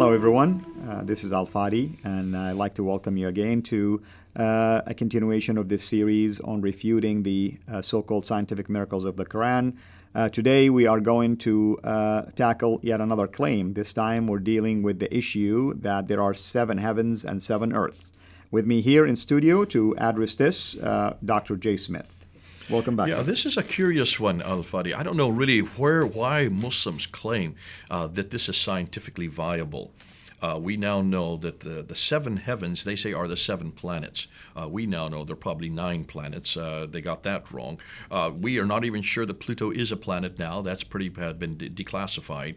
Hello, everyone. This is Fadi, and I'd like to welcome you again to a continuation of this series on refuting the so-called scientific miracles of the Quran. Today, we are going to tackle yet another claim. This time, we're dealing with the issue that there are 7 heavens and 7 earths. With me here in studio to address this, Dr. J. Smith. Welcome back. Yeah, this is a curious one, Fadi. I don't know really why Muslims claim that this is scientifically viable. We now know that the 7 heavens, they say, are the 7 planets. We now know there are probably 9 planets. They got that wrong. We are not even sure that Pluto is a planet now. That's been declassified.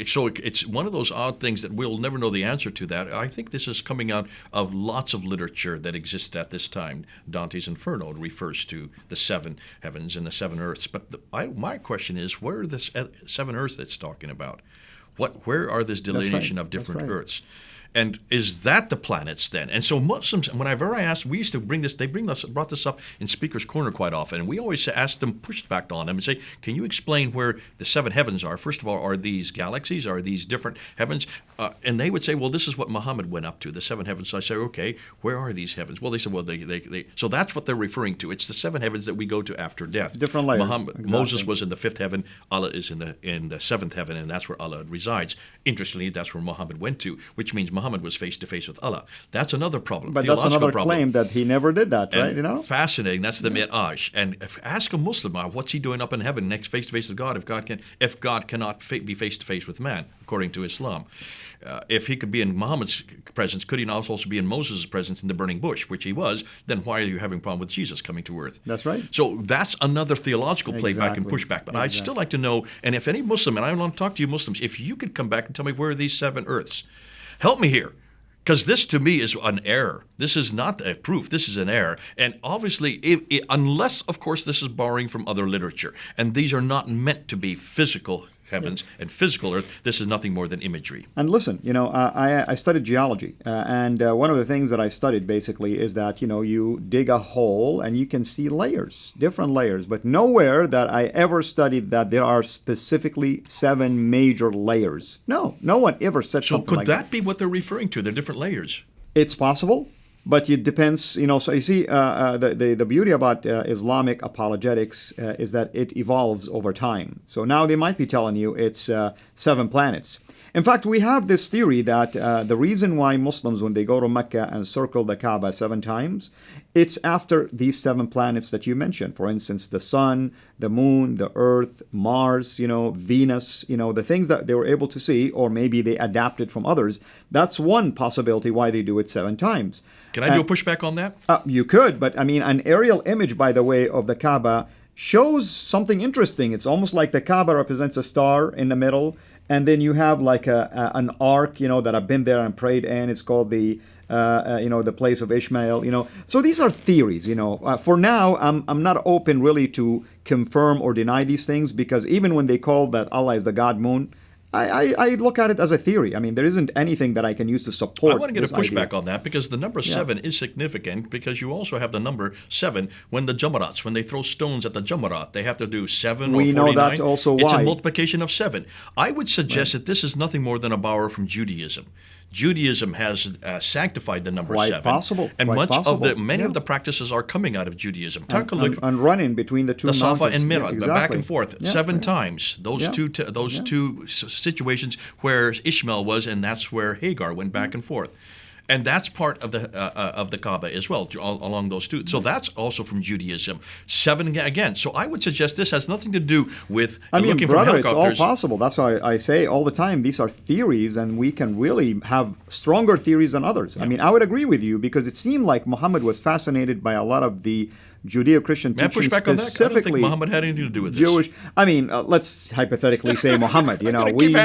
So it's one of those odd things that we'll never know the answer to that. I think this is coming out of lots of literature that existed at this time. Dante's Inferno refers to the 7 heavens and the 7 earths. But my question is, where are the 7 earths that's talking about? Where are this delineation of different earths? And is that the planets then? And so Muslims, whenever I asked, we used to brought this up in Speaker's Corner quite often, and we always asked them, pushed back on them and say, can you explain where the 7 heavens are? First of all, are these galaxies? Are these different heavens? And they would say, well, this is what Muhammad went up to, the 7 heavens. So I say, okay, where are these heavens? Well, they said, well, so that's what they're referring to. It's the 7 heavens that we go to after death. Different layers. Exactly. Moses was in the 5th heaven. Allah is in the 7th heaven, and that's where Allah resides. Interestingly, that's where Muhammad went to, which means Muhammad was face to face with Allah. That's another problem. But that's another claim that he never did that, right? And fascinating. That's the Mi'raj. And ask a Muslim, what's he doing up in heaven next face to face with God if God cannot be face to face with man, according to Islam? If he could be in Muhammad's presence, could he not also be in Moses' presence in the burning bush, which he was? Then why are you having a problem with Jesus coming to earth? That's right. So that's another theological playback and pushback. But I'd still like to know, and if any Muslim, and I want to talk to you Muslims, if you could come back and tell me where are these 7 earths, help me here. Because this, to me, is an error. This is not a proof. This is an error. And obviously, unless, of course, this is borrowing from other literature, and these are not meant to be physical heavens and physical earth, this is nothing more than imagery. And listen, I studied geology, and one of the things that I studied basically is that, you dig a hole and you can see layers, different layers, but nowhere that I ever studied that there are specifically 7 major layers. No one ever said something like that. So could that be what they're referring to, the different layers? It's possible. But it depends, so you see, the beauty about Islamic apologetics is that it evolves over time. So now they might be telling you it's 7 planets. In fact, we have this theory that the reason why Muslims, when they go to Mecca and circle the Kaaba 7 times, it's after these 7 planets that you mentioned. For instance, the sun, the moon, the earth, Mars, Venus, the things that they were able to see, or maybe they adapted from others. That's one possibility why they do it 7 times. Can I do a pushback on that? You could, but I mean, an aerial image, by the way, of the Kaaba shows something interesting. It's almost like the Kaaba represents a star in the middle, and then you have like an ark, that I've been there and prayed in. It's called the place of Ishmael. So these are theories. For now, I'm not open really to confirm or deny these things, because even when they call that Allah is the God Moon, I look at it as a theory. I mean, there isn't anything that I can use to support. I want to get a pushback on that, because the number 7 is significant, because you also have the number 7 when the Jamarat, when they throw stones at the Jamarat, they have to do 7 or 49. We know that also why. It's a multiplication of 7. I would suggest that this is nothing more than a borrow from Judaism. Judaism has sanctified the number 7. Possible. And many of the practices are coming out of Judaism. Take a look. And running between the two mountains. The Safa and Miraj, the back and forth, 7 times. Those two situations where Ishmael was, and that's where Hagar went back and forth. And that's part of the Kaaba as well, along those two. So that's also from Judaism. 7 again. So I would suggest this has nothing to do with looking from helicopters. It's all possible. That's why I say all the time, these are theories, and we can really have stronger theories than others. Yeah. I mean, I would agree with you, because it seemed like Muhammad was fascinated by a lot of the Judeo-Christian teachings, specifically. I don't think Muhammad had anything to do with this. Jewish. I mean, let's hypothetically say Muhammad. We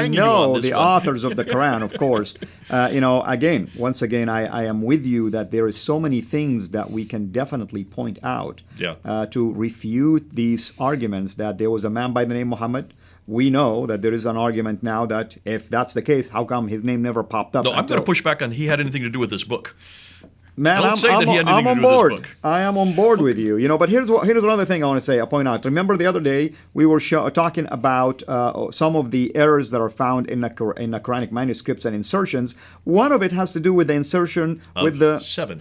know the authors of the Quran, of course. Once again, I am with you that there is so many things that we can definitely point out to refute these arguments that there was a man by the name Muhammad. We know that there is an argument now that if that's the case, how come his name never popped up? No, I'm going to push back on he had anything to do with this book. Man, Don't say that he had anything I'm to do on with board. this book. I am on board with you. But here's another thing I want to say. I point out. Remember the other day we were talking about some of the errors that are found in the Quranic manuscripts and insertions. One of it has to do with the insertion with the seven.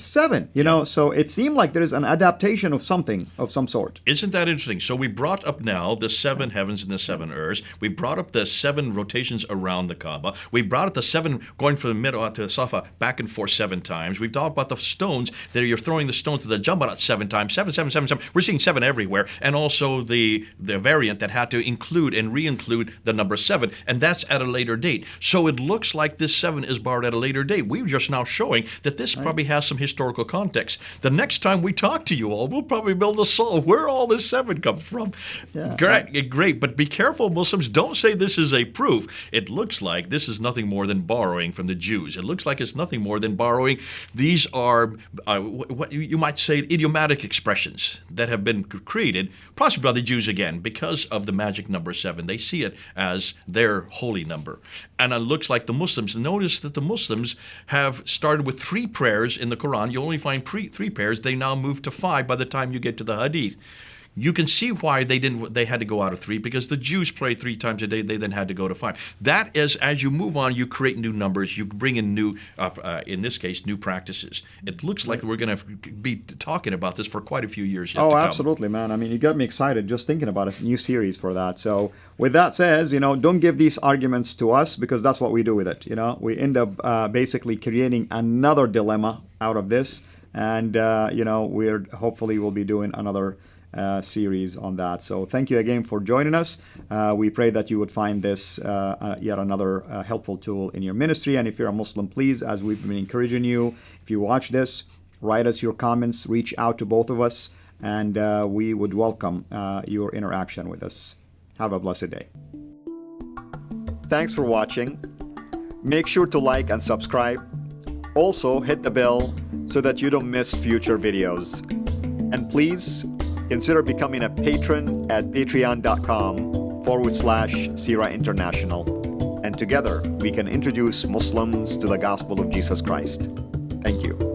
So it seemed like there is an adaptation of something of some sort. Isn't that interesting? So we brought up now the 7 heavens and the 7 earths. We brought up the 7 rotations around the Kaaba. We brought up the 7 going from the middle to the Safa back and forth 7 times. We've talked about the stones that you're throwing the stones to the Jambarat 7 times. 7, 7, 7, 7. We're seeing 7 everywhere. And also the variant that had to include and re-include the number 7. And that's at a later date. So it looks like this 7 is borrowed at a later date. We're just now showing that this probably has some historical context. The next time we talk to you all, we'll probably be able to solve where all this 7 comes from. Yeah. Great. But be careful, Muslims. Don't say this is a proof. It looks like this is nothing more than borrowing from the Jews. It looks like it's nothing more than borrowing. These are what you might say idiomatic expressions that have been created, possibly by the Jews again, because of the magic number 7. They see it as their holy number. And it looks like the Muslims, notice that the Muslims have started with 3 prayers in the Quran. You only find 3 prayers. They now move to 5 by the time you get to the Hadith. You can see why they had to go out of 3, because the Jews pray 3 times a day. They then had to go to 5. That is, as you move on, you create new numbers. You bring in new, in this case, new practices. It looks like we're going to be talking about this for quite a few years yet to come. Absolutely, man. I mean, you got me excited just thinking about a new series for that. So with that says, don't give these arguments to us, because that's what we do with it. We end up basically creating another dilemma out of this. And, we're hopefully we'll be doing another series on that. So thank you again for joining us. We pray that you would find this yet another helpful tool in your ministry. And if you're a Muslim, please, as we've been encouraging you, if you watch this, write us your comments, reach out to both of us, and we would welcome your interaction with us. Have a blessed day. Thanks for watching. Make sure to like and subscribe. Also, hit the bell so that you don't miss future videos. And please consider becoming a patron at patreon.com/CIRA International. And together we can introduce Muslims to the gospel of Jesus Christ. Thank you.